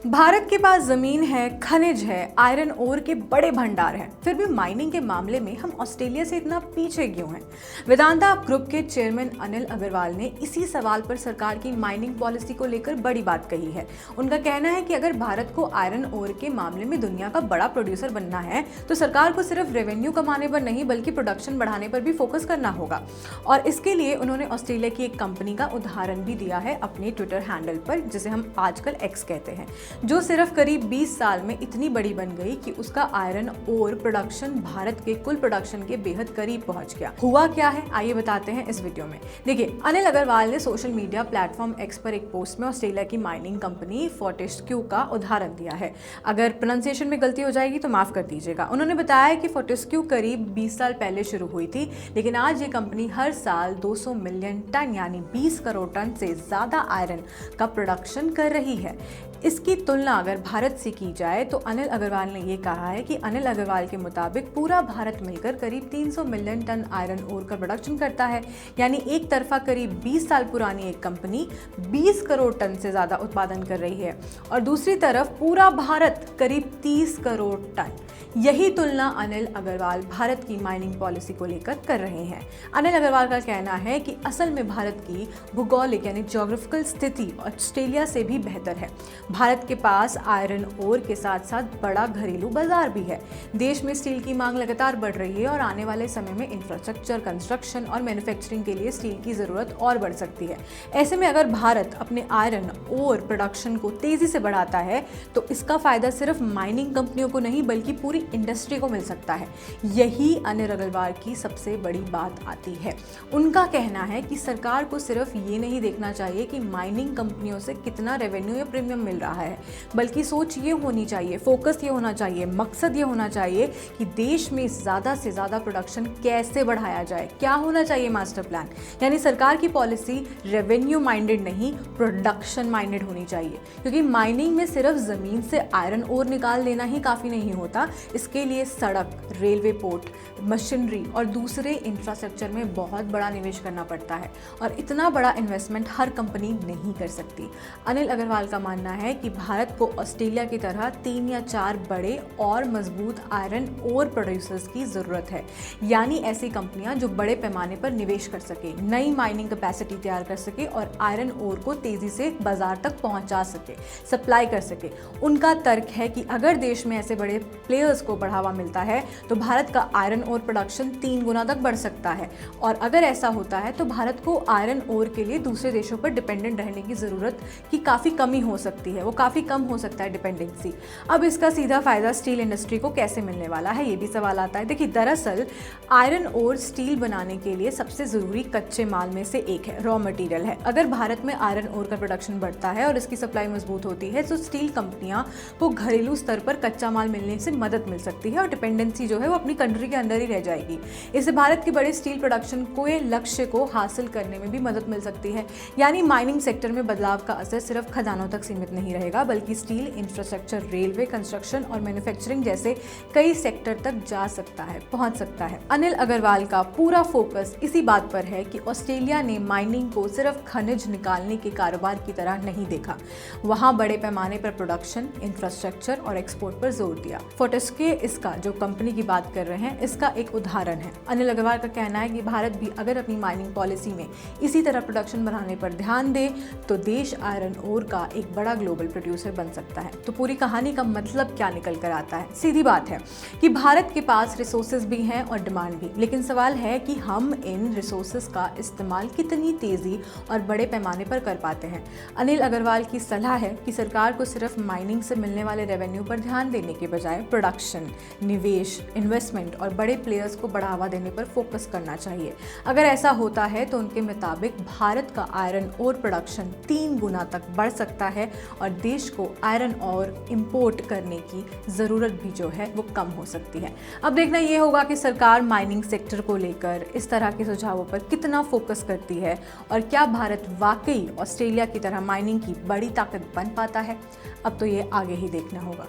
भारत के पास जमीन है, खनिज है, आयरन ओर के बड़े भंडार हैं, फिर भी माइनिंग के मामले में हम ऑस्ट्रेलिया से इतना पीछे क्यों हैं? वेदांता ग्रुप के चेयरमैन अनिल अग्रवाल ने इसी सवाल पर सरकार की माइनिंग पॉलिसी को लेकर बड़ी बात कही है। उनका कहना है कि अगर भारत को आयरन ओर के मामले में दुनिया का बड़ा प्रोड्यूसर बनना है तो सरकार को सिर्फ रेवेन्यू कमाने पर नहीं बल्कि प्रोडक्शन बढ़ाने पर भी फोकस करना होगा। और इसके लिए उन्होंने ऑस्ट्रेलिया की एक कंपनी का उदाहरण भी दिया है अपने ट्विटर हैंडल पर, जिसे हम आजकल एक्स कहते हैं, जो सिर्फ करीब 20 साल में इतनी बड़ी बन गई कि उसका आयरन ओर प्रोडक्शन भारत के कुल प्रोडक्शन के बेहद करीब पहुंच गया। हुआ क्या है आइए बताते हैं इस वीडियो में। देखिए, अनिल अग्रवाल ने सोशल मीडिया प्लेटफॉर्म एक्स पर एक पोस्ट में ऑस्ट्रेलिया की माइनिंग कंपनी फोर्टेस्क्यू का उदाहरण दिया है। अगर प्रोनाउंसिएशन में गलती हो जाएगी तो माफ कर दीजिएगा। उन्होंने बताया कि फोर्टेस्क्यू करीब 20 साल पहले शुरू हुई थी, लेकिन आज ये कंपनी हर साल 200 मिलियन टन यानी 20 करोड़ टन से ज्यादा आयरन का प्रोडक्शन कर रही है। इसकी तुलना अगर भारत से की जाए तो अनिल अग्रवाल ने ये कहा है कि अनिल अग्रवाल के मुताबिक पूरा भारत मिलकर करीब 300 मिलियन टन आयरन ओर का प्रोडक्शन करता है। यानी एक तरफा करीब 20 साल पुरानी एक कंपनी 20 करोड़ टन से ज़्यादा उत्पादन कर रही है और दूसरी तरफ पूरा भारत करीब 30 करोड़ टन। यही तुलना अनिल अग्रवाल भारत की माइनिंग पॉलिसी को लेकर कर रहे हैं। अनिल अग्रवाल का कहना है कि असल में भारत की भूगोलिक यानी ज्योग्राफिकल स्थिति ऑस्ट्रेलिया से भी बेहतर है। भारत के पास आयरन ओर के साथ साथ बड़ा घरेलू बाजार भी है। देश में स्टील की मांग लगातार बढ़ रही है और आने वाले समय में इंफ्रास्ट्रक्चर, कंस्ट्रक्शन और मैन्युफैक्चरिंग के लिए स्टील की ज़रूरत और बढ़ सकती है। ऐसे में अगर भारत अपने आयरन ओर प्रोडक्शन को तेज़ी से बढ़ाता है तो इसका फ़ायदा सिर्फ माइनिंग कंपनियों को नहीं बल्कि पूरी इंडस्ट्री को मिल सकता है। यही अनिल अग्रवाल की सबसे बड़ी बात आती है। उनका कहना है कि सरकार को सिर्फ ये नहीं देखना चाहिए कि माइनिंग कंपनियों से कितना रेवेन्यू या प्रीमियम मिल रहा है, बल्कि सोच ये होनी चाहिए, फोकस ये होना चाहिए, मकसद ये होना चाहिए कि देश में ज़्यादा से ज़्यादा प्रोडक्शन कैसे बढ़ाया जाए। क्या होना चाहिए मास्टर प्लान, यानी सरकार की पॉलिसी रेवेन्यू माइंडेड नहीं प्रोडक्शन माइंडेड होनी चाहिए, क्योंकि माइनिंग में सिर्फ ज़मीन से आयरन ओर निकाल देना ही काफ़ी नहीं होता। इसके लिए सड़क, रेलवे, पोर्ट, मशीनरी और दूसरे इंफ्रास्ट्रक्चर में बहुत बड़ा निवेश करना पड़ता है और इतना बड़ा इन्वेस्टमेंट हर कंपनी नहीं कर सकती। अनिल अग्रवाल का मानना है कि भारत को ऑस्ट्रेलिया की तरह 3 या 4 बड़े और मजबूत आयरन ओर प्रोड्यूसर्स की ज़रूरत है, यानी ऐसी कंपनियां जो बड़े पैमाने पर निवेश कर सके, नई माइनिंग कैपेसिटी तैयार कर सके और आयरन ओर को तेज़ी से बाजार तक पहुंचा सके, सप्लाई कर सके। उनका तर्क है कि अगर देश में ऐसे बड़े प्लेयर्स को बढ़ावा मिलता है तो भारत का आयरन ओर प्रोडक्शन 3 गुना तक बढ़ सकता है और अगर ऐसा होता है तो भारत को आयरन ओर के लिए दूसरे देशों पर डिपेंडेंट रहने की ज़रूरत की काफ़ी कमी हो सकती है, वो काफ़ी कम हो सकता है डिपेंडेंसी। अब इसका सीधा फ़ायदा स्टील इंडस्ट्री को कैसे मिलने वाला है, ये भी सवाल आता है। देखिए, दरअसल आयरन ओर स्टील बनाने के लिए सबसे ज़रूरी कच्चे माल में से एक है, रॉ मटेरियल है। अगर भारत में आयरन ओर का प्रोडक्शन बढ़ता है और इसकी सप्लाई मजबूत होती है तो स्टील कंपनियां को घरेलू स्तर पर कच्चा माल मिलने से मदद मिल सकती है और डिपेंडेंसी जो है वो अपनी कंट्री के अंदर ही रह जाएगी। इससे भारत के बड़े स्टील प्रोडक्शन को लक्ष्य को हासिल करने में भी मदद मिल सकती है। यानी माइनिंग सेक्टर में बदलाव का असर सिर्फ खदानों तक सीमित नहीं रहेगा बल्कि स्टील, इंफ्रास्ट्रक्चर, रेलवे, कंस्ट्रक्शन और मैन्युफैक्चरिंग जैसे कई सेक्टर तक जा सकता है, पहुंच सकता है। अनिल अग्रवाल का पूरा फोकस इसी बात पर है कि ऑस्ट्रेलिया ने माइनिंग को सिर्फ खनिज निकालने के कारोबार की तरह नहीं देखा, वहां बड़े पैमाने पर प्रोडक्शन, इंफ्रास्ट्रक्चर और एक्सपोर्ट पर जोर दिया। फोर्टेस्क्यू इसका जो कंपनी की बात कर रहे हैं इसका एक उदाहरण है। अनिल अग्रवाल का कहना है कि भारत भी अगर अपनी माइनिंग पॉलिसी में इसी तरह प्रोडक्शन बढ़ाने पर ध्यान दे तो देश आयरन ओर का एक बड़ा ग्लोबल प्रोड्यूसर बन सकता है। तो पूरी कहानी का मतलब क्या निकल कर आता है? सीधी बात है कि भारत के पास रिसोर्सेज भी हैं और डिमांड भी, लेकिन सवाल है कि हम इन रिसोर्सेज का इस्तेमाल कितनी तेजी और बड़े पैमाने पर कर पाते हैं। अनिल अग्रवाल की सलाह है कि सरकार को सिर्फ माइनिंग से मिलने वाले रेवेन्यू पर ध्यान देने के बजाय प्रोडक्शन, निवेश, इन्वेस्टमेंट और बड़े प्लेयर्स को बढ़ावा देने पर फोकस करना चाहिए। अगर ऐसा होता है तो उनके मुताबिक भारत का आयरन ओर प्रोडक्शन 3 गुना तक बढ़ सकता है और देश को आयरन ओर इंपोर्ट करने की ज़रूरत भी जो है वो कम हो सकती है। अब देखना ये होगा कि सरकार माइनिंग सेक्टर को लेकर इस तरह के सुझावों पर कितना फोकस करती है और क्या भारत वाकई ऑस्ट्रेलिया की तरह माइनिंग की बड़ी ताकत बन पाता है। अब तो ये आगे ही देखना होगा।